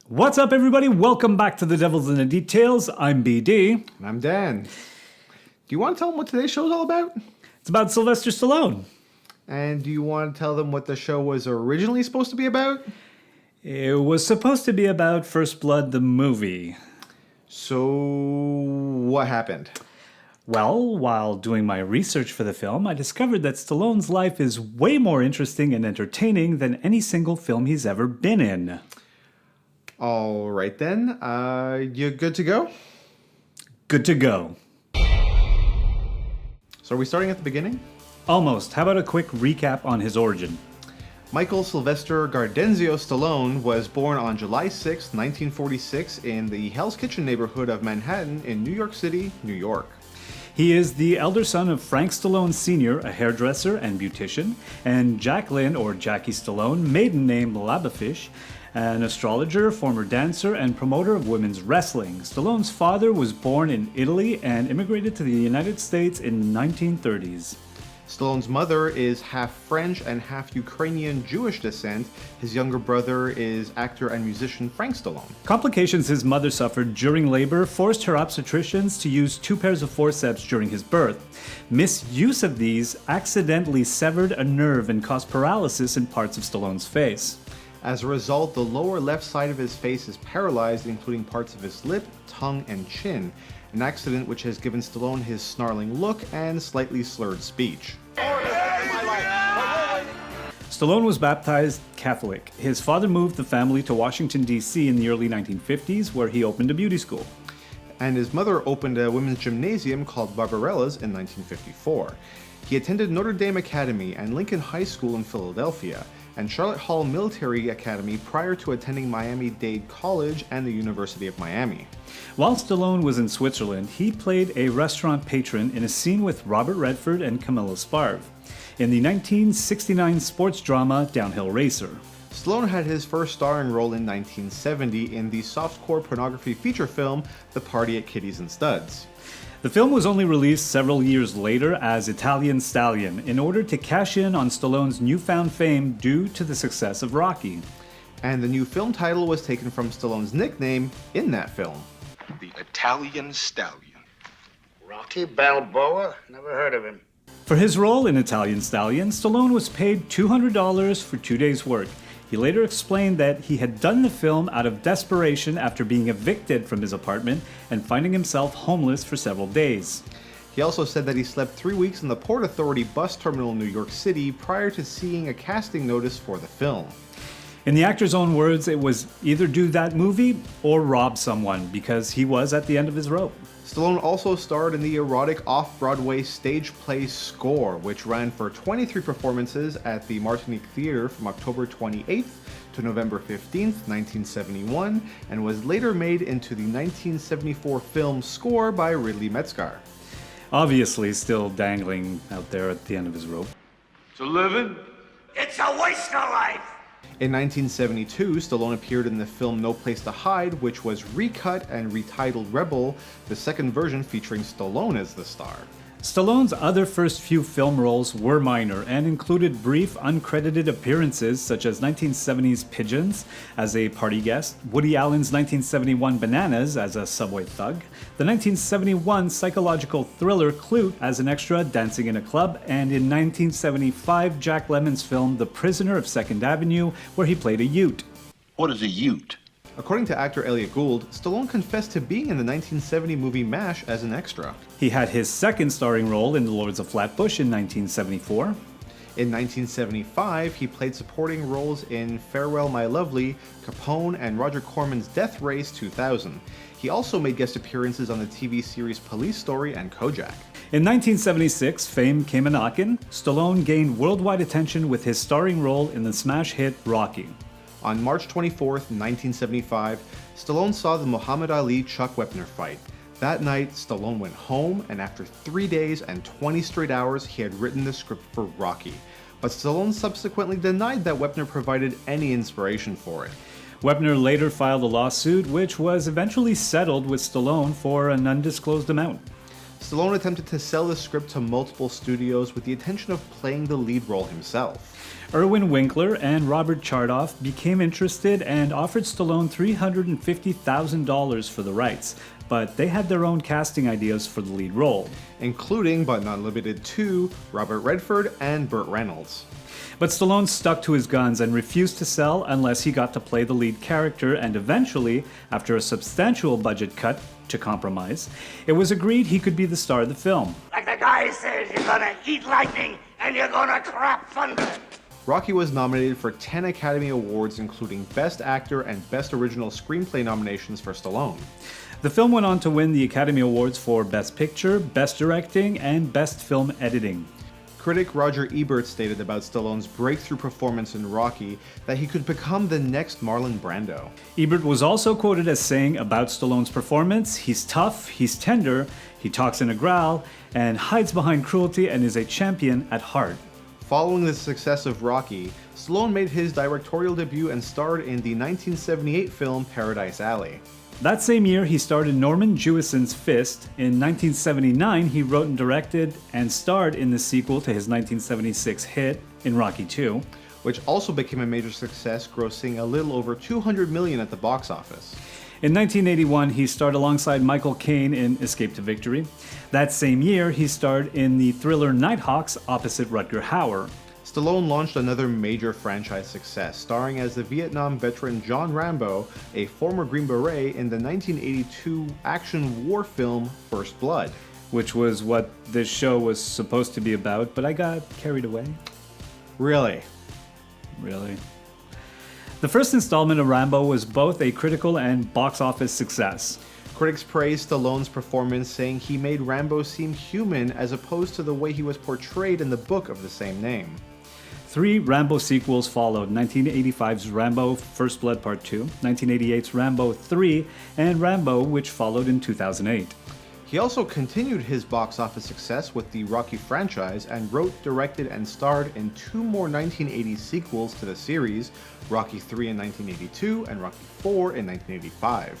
What's up, everybody? Welcome back to The Devil's in the Details. I'm BD. And I'm Dan. Do you want to tell them what today's show is all about? It's about Sylvester Stallone. And do you want to tell them what the show was originally supposed to be about? It was supposed to be about First Blood, the movie. So, what happened? Well, while doing my research for the film, I discovered that Stallone's life is way more interesting and entertaining than any single film he's ever been in. All right then. You good to go? Good to go. So are we starting at the beginning? Almost. How about a quick recap on his origin? Michael Sylvester Gardenzio Stallone was born on July 6, 1946 in the Hell's Kitchen neighborhood of Manhattan in New York City, New York. He is the elder son of Frank Stallone Sr., a hairdresser and beautician, and Jacqueline, or Jackie Stallone, maiden name Labafish, an astrologer, former dancer, and promoter of women's wrestling. Stallone's father was born in Italy and immigrated to the United States in 1930s. Stallone's mother is half French and half Ukrainian Jewish descent. His younger brother is actor and musician Frank Stallone. Complications his mother suffered during labor forced her obstetricians to use 2 pairs of forceps during his birth. Misuse of these accidentally severed a nerve and caused paralysis in parts of Stallone's face. As a result, the lower left side of his face is paralyzed, including parts of his lip, tongue, and chin, an accident which has given Stallone his snarling look and slightly slurred speech. Stallone was baptized Catholic. His father moved the family to Washington, D.C. in the early 1950s, where he opened a beauty school. And his mother opened a women's gymnasium called Barbarella's in 1954. He attended Notre Dame Academy and Lincoln High School in Philadelphia, and Charlotte Hall Military Academy prior to attending Miami-Dade College and the University of Miami. While Stallone was in Switzerland, he played a restaurant patron in a scene with Robert Redford and Camilla Sparv in the 1969 sports drama Downhill Racer. Stallone had his first starring role in 1970 in the softcore pornography feature film The Party at Kitties and Studs. The film was only released several years later as Italian Stallion in order to cash in on Stallone's newfound fame due to the success of Rocky. And the new film title was taken from Stallone's nickname in that film. The Italian Stallion. Rocky Balboa? Never heard of him. For his role in Italian Stallion, Stallone was paid $200 for 2 days' work. He later explained that he had done the film out of desperation after being evicted from his apartment and finding himself homeless for several days. He also said that he slept 3 weeks in the Port Authority bus terminal in New York City prior to seeing a casting notice for the film. In the actor's own words, it was either do that movie or rob someone, because he was at the end of his rope. Stallone also starred in the erotic off-Broadway stage play Score, which ran for 23 performances at the Martinique Theater from October 28th to November 15th, 1971, and was later made into the 1974 film Score by Ridley Metzgar. Obviously still dangling out there at the end of his rope. It's a living. It's a waste of life! In 1972, Stallone appeared in the film No Place to Hide, which was recut and retitled Rebel, the second version featuring Stallone as the star. Stallone's other first few film roles were minor and included brief, uncredited appearances such as 1970's Pigeons as a party guest, Woody Allen's 1971 Bananas as a subway thug, the 1971 psychological thriller Clute as an extra dancing in a club, and in 1975 Jack Lemmon's film The Prisoner of Second Avenue, where he played a Ute. What is a Ute? According to actor Elliot Gould, Stallone confessed to being in the 1970 movie MASH as an extra. He had his second starring role in The Lords of Flatbush in 1974. In 1975, he played supporting roles in Farewell My Lovely, Capone, and Roger Corman's Death Race 2000. He also made guest appearances on the TV series Police Story and Kojak. In 1976, fame came a-knockin'. Stallone gained worldwide attention with his starring role in the smash hit Rocky. On March 24th, 1975, Stallone saw the Muhammad Ali-Chuck Wepner fight. That night, Stallone went home, and after 3 days and 20 straight hours, he had written the script for Rocky. But Stallone subsequently denied that Wepner provided any inspiration for it. Wepner later filed a lawsuit, which was eventually settled with Stallone for an undisclosed amount. Stallone attempted to sell the script to multiple studios with the intention of playing the lead role himself. Irwin Winkler and Robert Chardoff became interested and offered Stallone $350,000 for the rights, but they had their own casting ideas for the lead role, including, but not limited to, Robert Redford and Burt Reynolds. But Stallone stuck to his guns and refused to sell unless he got to play the lead character, and eventually, after a substantial budget cut to compromise, it was agreed he could be the star of the film. Like the guy says, you're gonna eat lightning and you're gonna crap thunder. Rocky was nominated for 10 Academy Awards, including Best Actor and Best Original Screenplay nominations for Stallone. The film went on to win the Academy Awards for Best Picture, Best Directing, and Best Film Editing. Critic Roger Ebert stated about Stallone's breakthrough performance in Rocky that he could become the next Marlon Brando. Ebert was also quoted as saying about Stallone's performance, "He's tough, he's tender, he talks in a growl, and hides behind cruelty and is a champion at heart." Following the success of Rocky, Stallone made his directorial debut and starred in the 1978 film Paradise Alley. That same year, he starred in Norman Jewison's Fist. In 1979, he wrote and directed and starred in the sequel to his 1976 hit in Rocky II, which also became a major success, grossing a little over $200 million at the box office. In 1981, he starred alongside Michael Caine in Escape to Victory. That same year, he starred in the thriller Nighthawks opposite Rutger Hauer. Stallone launched another major franchise success, starring as the Vietnam veteran John Rambo, a former Green Beret, in the 1982 action war film First Blood. Which was what this show was supposed to be about, but I got carried away. Really? The first installment of Rambo was both a critical and box office success. Critics praised Stallone's performance, saying he made Rambo seem human as opposed to the way he was portrayed in the book of the same name. 3 Rambo sequels followed: 1985's Rambo First Blood Part 2, 1988's Rambo 3, and Rambo, which followed in 2008. He also continued his box office success with the Rocky franchise and wrote, directed, and starred in 2 more 1980s sequels to the series, Rocky 3 in 1982 and Rocky 4 in 1985.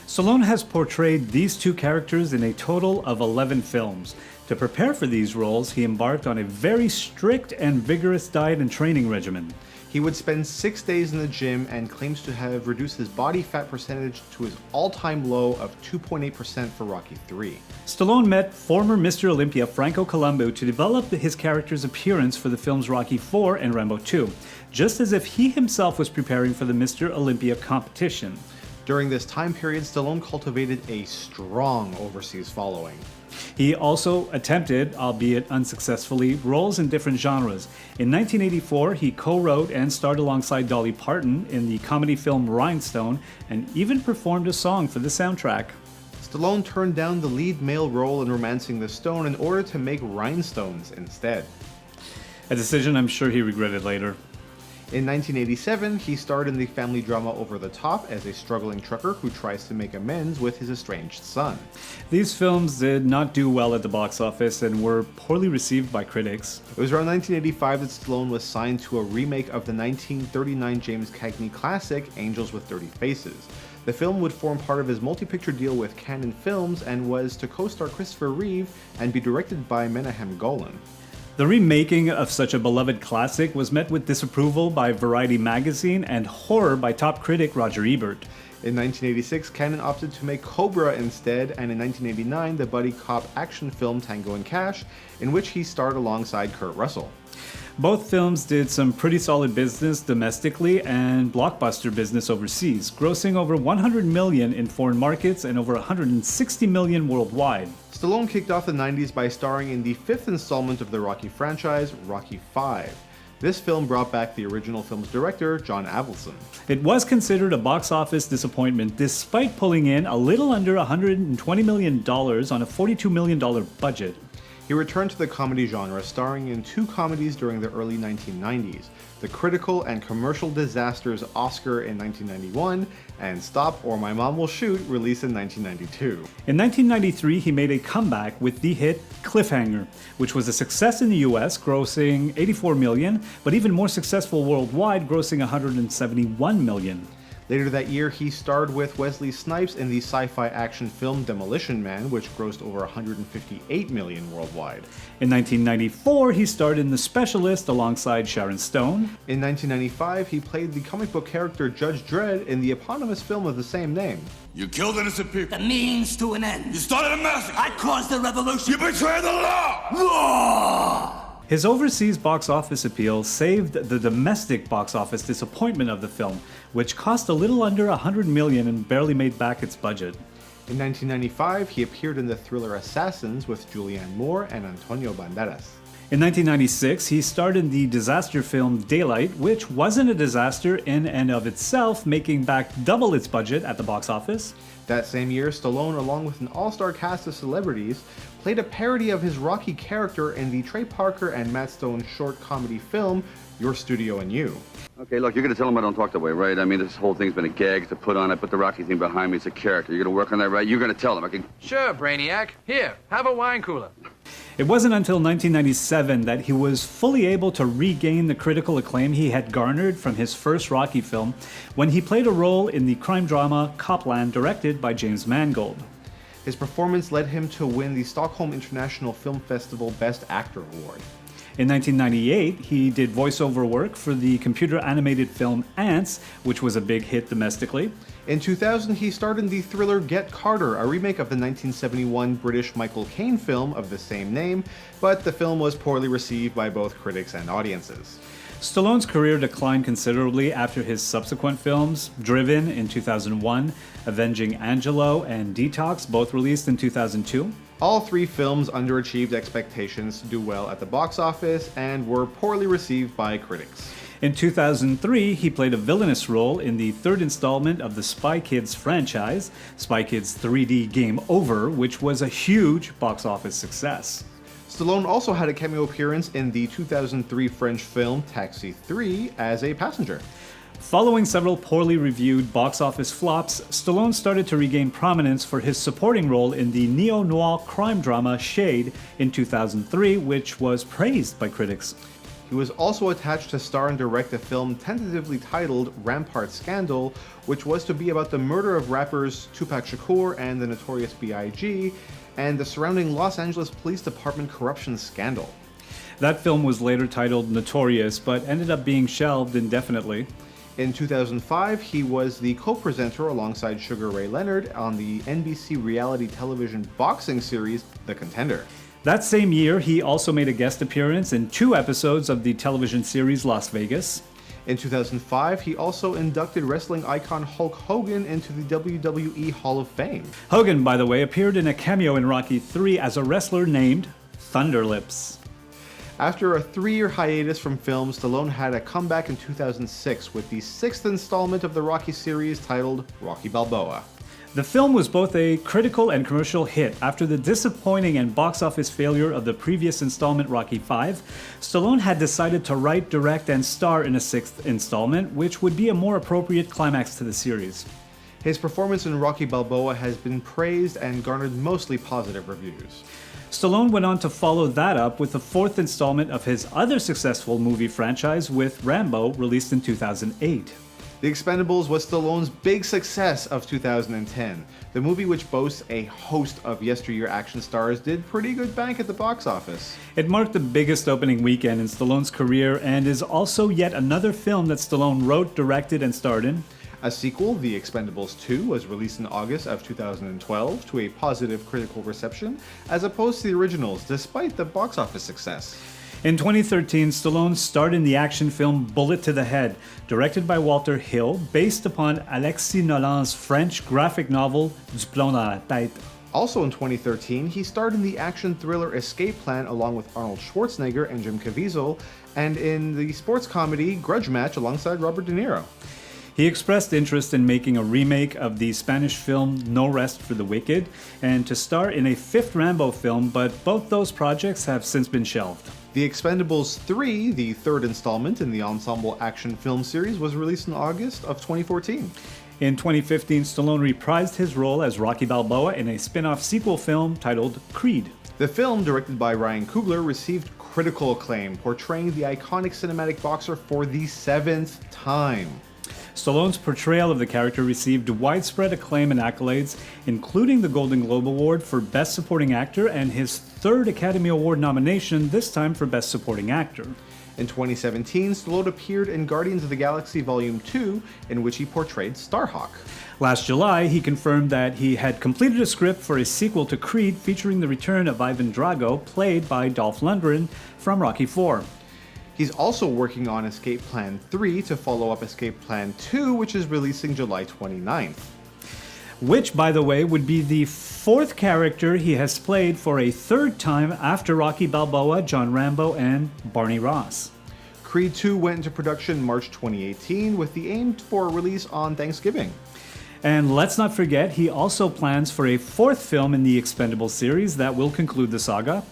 Stallone has portrayed these 2 characters in a total of 11 films. To prepare for these roles, he embarked on a very strict and vigorous diet and training regimen. He would spend 6 days in the gym and claims to have reduced his body fat percentage to his all-time low of 2.8% for Rocky 3. Stallone met former Mr. Olympia Franco Columbu to develop his character's appearance for the films Rocky 4 and Rambo 2, just as if he himself was preparing for the Mr. Olympia competition. During this time period, Stallone cultivated a strong overseas following. He also attempted, albeit unsuccessfully, roles in different genres. In 1984, he co-wrote and starred alongside Dolly Parton in the comedy film Rhinestone, and even performed a song for the soundtrack. Stallone turned down the lead male role in Romancing the Stone in order to make Rhinestones instead. A decision I'm sure he regretted later. In 1987, he starred in the family drama Over the Top as a struggling trucker who tries to make amends with his estranged son. These films did not do well at the box office and were poorly received by critics. It was around 1985 that Stallone was signed to a remake of the 1939 James Cagney classic Angels with Dirty Faces. The film would form part of his multi-picture deal with Cannon Films and was to co-star Christopher Reeve and be directed by Menahem Golan. The remaking of such a beloved classic was met with disapproval by Variety magazine and horror by top critic Roger Ebert. In 1986, Cannon opted to make Cobra instead, and in 1989, the buddy cop action film Tango and Cash, in which he starred alongside Kurt Russell. Both films did some pretty solid business domestically and blockbuster business overseas, grossing over $100 million in foreign markets and over $160 million worldwide. Stallone kicked off the 90s by starring in the 5th installment of the Rocky franchise, Rocky 5. This film brought back the original film's director, John Avildsen. It was considered a box office disappointment despite pulling in a little under $120 million on a $42 million budget. He returned to the comedy genre, starring in 2 comedies during the early 1990s, the critical and commercial disasters Oscar in 1991, and Stop or My Mom Will Shoot, released in 1992. In 1993, he made a comeback with the hit Cliffhanger, which was a success in the US, grossing $84 million, but even more successful worldwide, grossing $171 million. Later that year, he starred with Wesley Snipes in the sci-fi action film Demolition Man, which grossed over $158 million worldwide. In 1994, he starred in The Specialist alongside Sharon Stone. In 1995, he played the comic book character Judge Dredd in the eponymous film of the same name. You killed innocent people. The means to an end. You started a massacre. I caused the revolution. You betrayed the law. Law! His overseas box office appeal saved the domestic box office disappointment of the film, which cost a little under $100 million and barely made back its budget. In 1995, he appeared in the thriller Assassins with Julianne Moore and Antonio Banderas. In 1996, he starred in the disaster film Daylight, which wasn't a disaster in and of itself, making back double its budget at the box office. That same year, Stallone, along with an all-star cast of celebrities, played a parody of his Rocky character in the Trey Parker and Matt Stone short comedy film Your Studio and You. Okay, look, you're going to tell him I don't talk that way, right? I mean, this whole thing's been a gag to put on. I put the Rocky thing behind me. It's a character. You're going to work on that, right? You're going to tell him. I can... Sure, Brainiac. Here, have a wine cooler. It wasn't until 1997 that he was fully able to regain the critical acclaim he had garnered from his first Rocky film, when he played a role in the crime drama Copland, directed by James Mangold. His performance led him to win the Stockholm International Film Festival Best Actor Award. In 1998, he did voiceover work for the computer animated film Ants, which was a big hit domestically. In 2000, he starred in the thriller Get Carter, a remake of the 1971 British Michael Caine film of the same name, but the film was poorly received by both critics and audiences. Stallone's career declined considerably after his subsequent films, Driven in 2001, Avenging Angelo, and Detox, both released in 2002. All three films underachieved expectations to do well at the box office and were poorly received by critics. In 2003, he played a villainous role in the third installment of the Spy Kids franchise, Spy Kids 3D Game Over, which was a huge box office success. Stallone also had a cameo appearance in the 2003 French film Taxi 3 as a passenger. Following several poorly reviewed box office flops, Stallone started to regain prominence for his supporting role in the neo-noir crime drama Shade in 2003, which was praised by critics. He was also attached to star and direct a film tentatively titled Rampart Scandal, which was to be about the murder of rappers Tupac Shakur and the Notorious B.I.G., and the surrounding Los Angeles Police Department corruption scandal. That film was later titled Notorious, but ended up being shelved indefinitely. In 2005, he was the co-presenter alongside Sugar Ray Leonard on the NBC reality television boxing series The Contender. That same year, he also made a guest appearance in 2 episodes of the television series Las Vegas. In 2005, he also inducted wrestling icon Hulk Hogan into the WWE Hall of Fame. Hogan, by the way, appeared in a cameo in Rocky III as a wrestler named Thunderlips. After a 3-year hiatus from films, Stallone had a comeback in 2006 with the 6th installment of the Rocky series titled Rocky Balboa. The film was both a critical and commercial hit. After the disappointing and box office failure of the previous installment, Rocky V, Stallone had decided to write, direct, and star in a 6th installment, which would be a more appropriate climax to the series. His performance in Rocky Balboa has been praised and garnered mostly positive reviews. Stallone went on to follow that up with the 4th installment of his other successful movie franchise with Rambo, released in 2008. The Expendables was Stallone's big success of 2010. The movie, which boasts a host of yesteryear action stars, did pretty good bank at the box office. It marked the biggest opening weekend in Stallone's career and is also yet another film that Stallone wrote, directed, and starred in. A sequel, The Expendables 2, was released in August of 2012 to a positive critical reception, as opposed to the originals, despite the box office success. In 2013, Stallone starred in the action film Bullet to the Head, directed by Walter Hill, based upon Alexis Nolan's French graphic novel Du plomb dans la tête. Also in 2013, he starred in the action thriller Escape Plan along with Arnold Schwarzenegger and Jim Caviezel, and in the sports comedy Grudge Match alongside Robert De Niro. He expressed interest in making a remake of the Spanish film No Rest for the Wicked, and to star in a 5th Rambo film, but both those projects have since been shelved. The Expendables 3, the 3rd installment in the ensemble action film series, was released in August of 2014. In 2015, Stallone reprised his role as Rocky Balboa in a spin-off sequel film titled Creed. The film, directed by Ryan Coogler, received critical acclaim, portraying the iconic cinematic boxer for the 7th time. Stallone's portrayal of the character received widespread acclaim and accolades, including the Golden Globe Award for Best Supporting Actor and his third Academy Award nomination, this time for Best Supporting Actor. In 2017, Stallone appeared in Guardians of the Galaxy Volume 2, in which he portrayed Starhawk. Last July, he confirmed that he had completed a script for a sequel to Creed featuring the return of Ivan Drago, played by Dolph Lundgren from Rocky IV. He's also working on Escape Plan 3 to follow up Escape Plan 2, which is releasing July 29th. Which, by the way, would be the fourth character he has played for a third time after Rocky Balboa, John Rambo, and Barney Ross. Creed 2 went into production March 2018 with the aim for release on Thanksgiving. And let's not forget, he also plans for a fourth film in the Expendables series that will conclude the saga.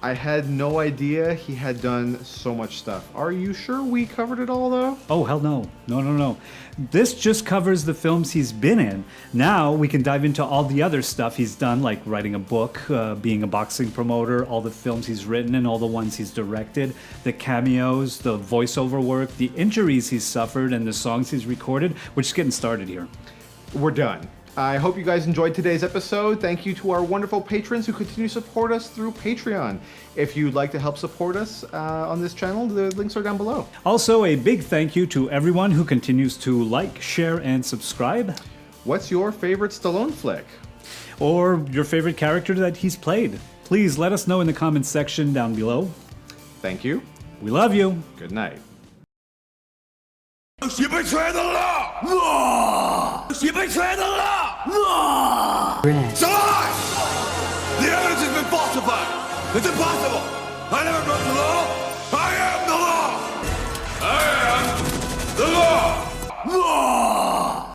I had no idea he had done so much stuff. Are you sure we covered it all, though? Oh, hell no. No. This just covers the films he's been in. Now we can dive into all the other stuff he's done, like writing a book, being a boxing promoter, all the films he's written and all the ones he's directed, the cameos, the voiceover work, the injuries he's suffered, and the songs he's recorded. We're just getting started here. We're done. I hope you guys enjoyed today's episode. Thank you to our wonderful patrons who continue to support us through Patreon. If you'd like to help support us on this channel, the links are down below. Also, a big thank you to everyone who continues to like, share, and subscribe. What's your favorite Stallone flick? Or your favorite character that he's played. Please let us know in the comments section down below. Thank you. We love you. Good night. You betray the law! Law! You betray the law! Law! It's a lie! The evidence has been falsified! It's impossible! I never broke the law!